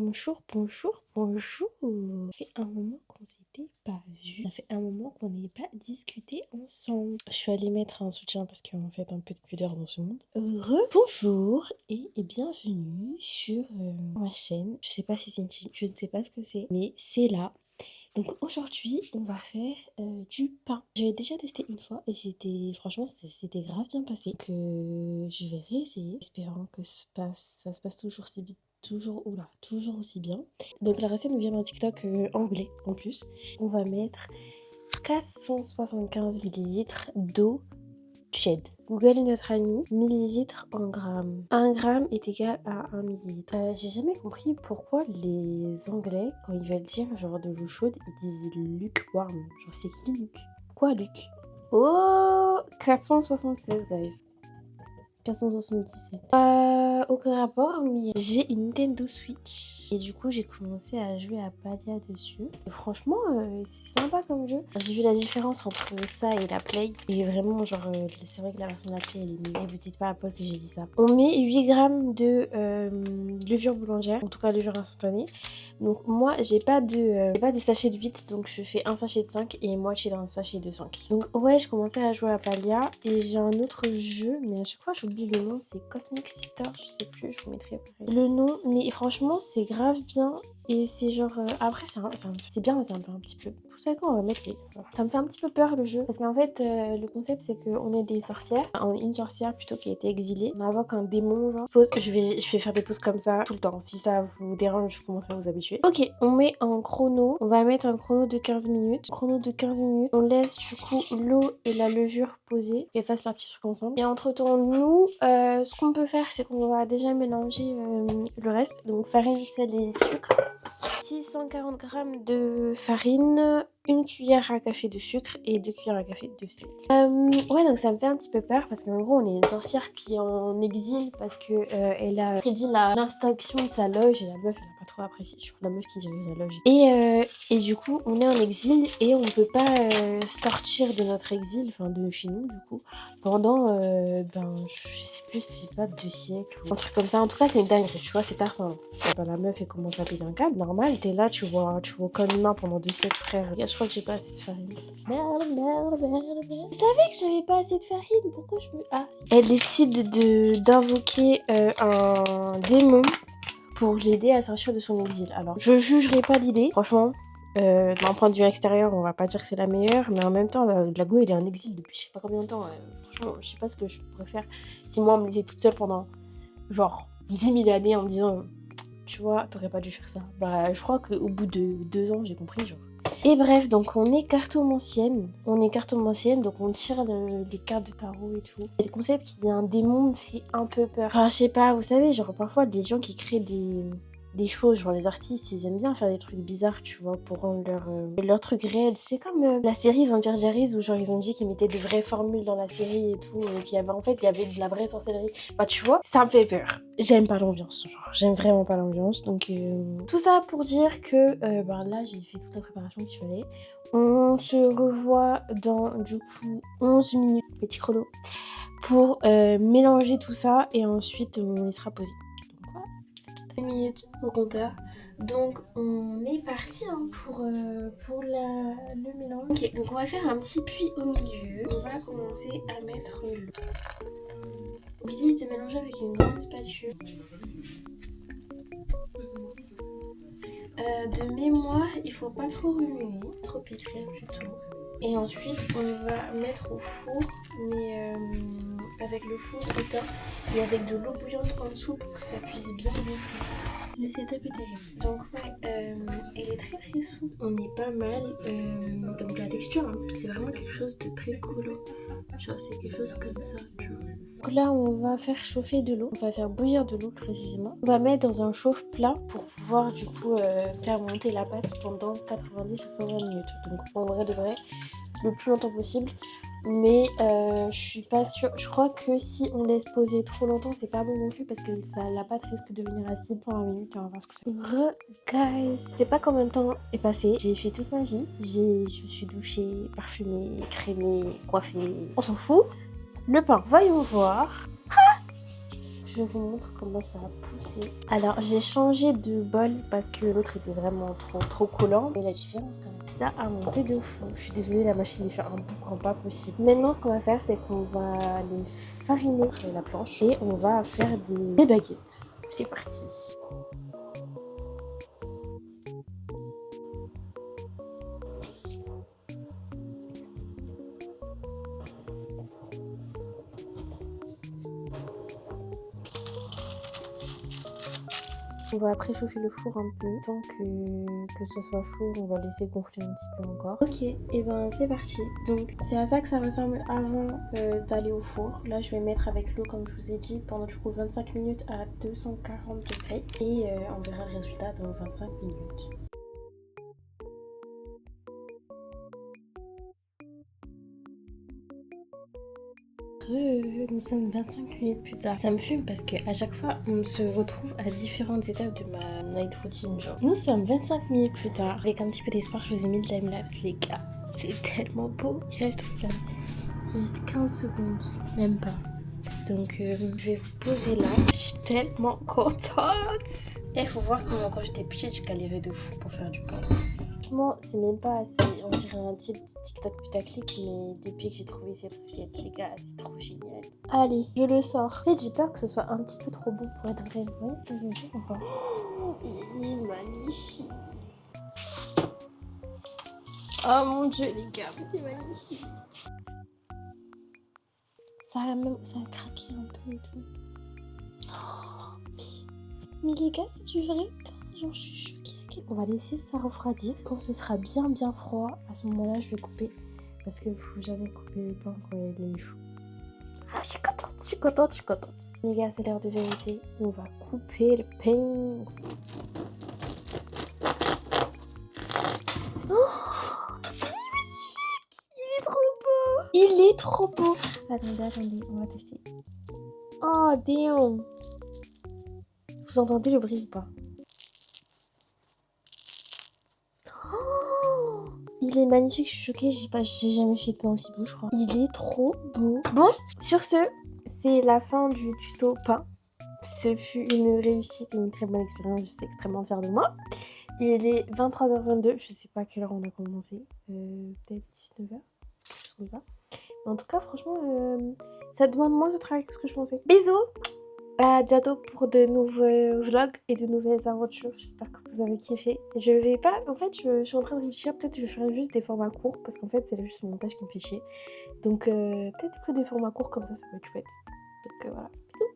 Bonjour, bonjour, bonjour. Ça fait un moment qu'on s'était pas vu. Ça fait un moment qu'on n'avait pas discuté ensemble. Je suis allée mettre un soutien parce qu'en fait un peu de pudeur dans ce monde. Bonjour et bienvenue sur ma chaîne. Je sais pas si c'est une chaîne, je ne sais pas ce que c'est, mais c'est là. Donc aujourd'hui, on va faire du pain. J'avais déjà testé une fois et franchement, c'était grave bien passé. Que je vais réessayer, espérant que ça se passe toujours si vite. Toujours aussi bien. Donc la recette nous vient d'un TikTok anglais en plus. On va mettre 475 millilitres d'eau tiède. Google est notre ami, millilitres en grammes. 1 gramme est égal à 1 millilitre. J'ai jamais compris pourquoi les Anglais, quand ils veulent dire genre de l'eau chaude, ils disent lukewarm. Genre c'est qui Luc? Quoi Luc? Oh 476 guys. 477. Aucun rapport, mais j'ai une Nintendo Switch. Et du coup, j'ai commencé à jouer à Palia dessus. Et franchement, c'est sympa comme jeu. J'ai vu la différence entre ça et la Play. Et vraiment, genre, c'est vrai que la version de la Play, elle est mieux. Et vous dites pas à Paul que j'ai dit ça. On met 8 grammes de levure boulangère, en tout cas levure instantanée. Donc moi j'ai pas de sachet de 8, donc je fais un sachet de 5 et moitié d'un sachet de 5. Donc ouais, je commençais à jouer à Palia et j'ai un autre jeu, mais à chaque fois j'oublie le nom, c'est Cosmic Sister, je sais plus, je vous mettrai après le nom, mais franchement c'est grave bien. Et c'est genre... après, c'est bien, mais c'est un peu un petit peu... Vous savez quoi, on va mettre les... Ça me fait un petit peu peur, le jeu. Parce qu'en fait, le concept, c'est qu'on est des sorcières. Enfin, on est une sorcière, plutôt, qui a été exilée. On invoque un démon, genre. Je vais faire des pauses comme ça tout le temps. Si ça vous dérange, je commence à vous habituer. Ok, on met un chrono. On va mettre un chrono de 15 minutes. Chrono de 15 minutes. On laisse, du coup, l'eau et la levure poser et fassent leur petit truc ensemble. Et entre-temps, nous, ce qu'on peut faire, c'est qu'on va déjà mélanger le reste. Donc, farine, sel et sucre. 640 g de farine, 1 cuillère à café de sucre et 2 cuillères à café de sel. Ouais, donc ça me fait un petit peu peur parce qu'en gros, on est une sorcière qui est en exil parce que elle a prédit l'installation de sa loge et la meuf, elle a pas trop apprécié. Je crois la meuf qui dirige la loge. Et du coup, on est en exil et on peut pas sortir de notre exil, enfin de chez nous du coup, pendant, je sais plus, c'est pas 2 siècles ou un truc comme ça. En tout cas, c'est une dinguerie, tu vois, c'est tard. La meuf, elle commence à péter un câble, normal. T'es là, tu vois comme humain pendant 2 siècles, frère. Je crois que j'ai pas assez de farine. Merde. Je savais que j'avais pas assez de farine. Pourquoi je me... Ah, elle décide d'invoquer un démon pour l'aider à sortir de son exil. Alors, je jugerai pas l'idée, franchement. D'un point de vue extérieur, on va pas dire que c'est la meilleure, mais en même temps, la go, elle est en exil depuis je sais pas combien de temps. Franchement, je sais pas ce que je pourrais faire si moi, on me laissait toute seule pendant genre 10 000 années en me disant, tu vois, t'aurais pas dû faire ça. Bah, je crois qu'au bout de 2 ans, j'ai compris, genre. Et bref, donc on est cartomancienne. Donc on tire les cartes de tarot et tout. Et le concept qu'il y a un démon me fait un peu peur. Enfin, je sais pas, vous savez, genre parfois des gens qui créent des choses, genre les artistes, ils aiment bien faire des trucs bizarres, tu vois, pour rendre leur truc réel. C'est comme la série Vampire Diaries où genre ils ont dit qu'ils mettaient de vraies formules dans la série et tout, qu'il y avait en fait, il y avait de la vraie sorcellerie. Bah tu vois, ça me fait peur. J'aime pas l'ambiance, genre, j'aime vraiment pas l'ambiance. Donc tout ça pour dire que là j'ai fait toute la préparation qu'il fallait. On se revoit dans du coup 11 minutes, petit chrono, pour mélanger tout ça et ensuite on laissera poser. 1 minute au compteur. Donc on est parti pour le mélange. Ok, donc on va faire un petit puits au milieu. On va commencer à mettre l'eau. On utilise de mélanger avec une grande spatule. De mémoire, il faut pas trop remuer, trop pétrir plutôt. Et ensuite, on va mettre au four, mais avec le four éteint et avec de l'eau bouillante en dessous pour que ça puisse bien gonfler. Le setup est terrible. Donc ouais, elle est très très souple. On est pas mal. Donc la texture, hein, c'est vraiment quelque chose de très cool. Genre c'est quelque chose comme ça, tu vois. Donc là, on va faire chauffer de l'eau. On va faire bouillir de l'eau précisément. On va mettre dans un chauffe-plat pour pouvoir du coup faire monter la pâte pendant 90 à 120 minutes. Donc en vrai de vrai, le plus longtemps possible. Mais je suis pas sûre. Je crois que si on laisse poser trop longtemps, c'est pas bon non plus parce que la pâte risque de devenir acide. 120 minutes et on va voir ce que c'est. Guys, je sais pas combien de temps est passé. J'ai fait toute ma vie. Je suis douchée, parfumée, crémée, coiffée. On s'en fout. Le pain. Voyons voir. je vous montre comment ça a poussé. Alors j'ai changé de bol parce que l'autre était vraiment trop collant. Et la différence quand même, ça a monté de fou. Je suis désolée, la machine est fait un boucan pas possible. Maintenant ce qu'on va faire, c'est qu'on va les fariner après la planche et on va faire des baguettes. C'est parti. On va préchauffer le four un peu, tant que ce soit chaud, on va laisser gonfler un petit peu encore. Ok, et ben c'est parti. Donc c'est à ça que ça ressemble avant d'aller au four. Là je vais mettre avec l'eau comme je vous ai dit pendant du coup 25 minutes à 240 degrés. Et on verra le résultat dans 25 minutes. Nous sommes 25 minutes plus tard. Ça me fume parce qu'à chaque fois, on se retrouve à différentes étapes de ma night routine. Genre, nous sommes 25 minutes plus tard. Avec un petit peu d'espoir, je vous ai mis de timelapse, les gars. C'est tellement beau. Il reste 15 secondes. Même pas. Donc, je vais vous poser là. Je suis tellement contente. Et il faut voir comment, quand j'étais petite, je galérais de fou pour faire du pain. Franchement, c'est même pas assez, on dirait un TikTok putaclic, mais depuis que j'ai trouvé cette recette, les gars, c'est trop génial. Allez, je le sors. En fait, j'ai peur que ce soit un petit peu trop beau pour être vrai. Vous voyez ce que je veux dire ou pas? Oh, il est magnifique. Oh mon dieu, les gars, c'est magnifique. Ça a craqué un peu et tout. Oh, mais les gars, c'est du vrai pain. Genre, je suis choquée. On va laisser ça refroidir. Quand ce sera bien froid, à ce moment-là, je vais couper. Parce qu'il ne faut jamais couper le pain quand il est chaud. Ah, je suis contente. Les gars, c'est l'heure de vérité. On va couper le pain. Oh, il est trop beau. Attendez, on va tester. Oh, damn. Vous entendez le bruit ou pas? Il est magnifique, je suis choquée, j'ai jamais fait de pain aussi beau, je crois. Il est trop beau. Bon, sur ce, c'est la fin du tuto pain. Ce fut une réussite et une très bonne expérience, je suis extrêmement fière de moi. Il est 23h22, je sais pas à quelle heure on a commencé. Peut-être 19h, quelque chose comme ça. Mais en tout cas, franchement, ça demande moins de travail que ce que je pensais. Bisous! À bientôt pour de nouveaux vlogs et de nouvelles aventures. J'espère que vous avez kiffé. Je vais pas... En fait, je suis en train de réfléchir. Peut-être que je ferai juste des formats courts. Parce qu'en fait, c'est juste le montage qui me fait chier. Donc, peut-être que des formats courts comme ça peut être chouette. Donc, voilà. Bisous!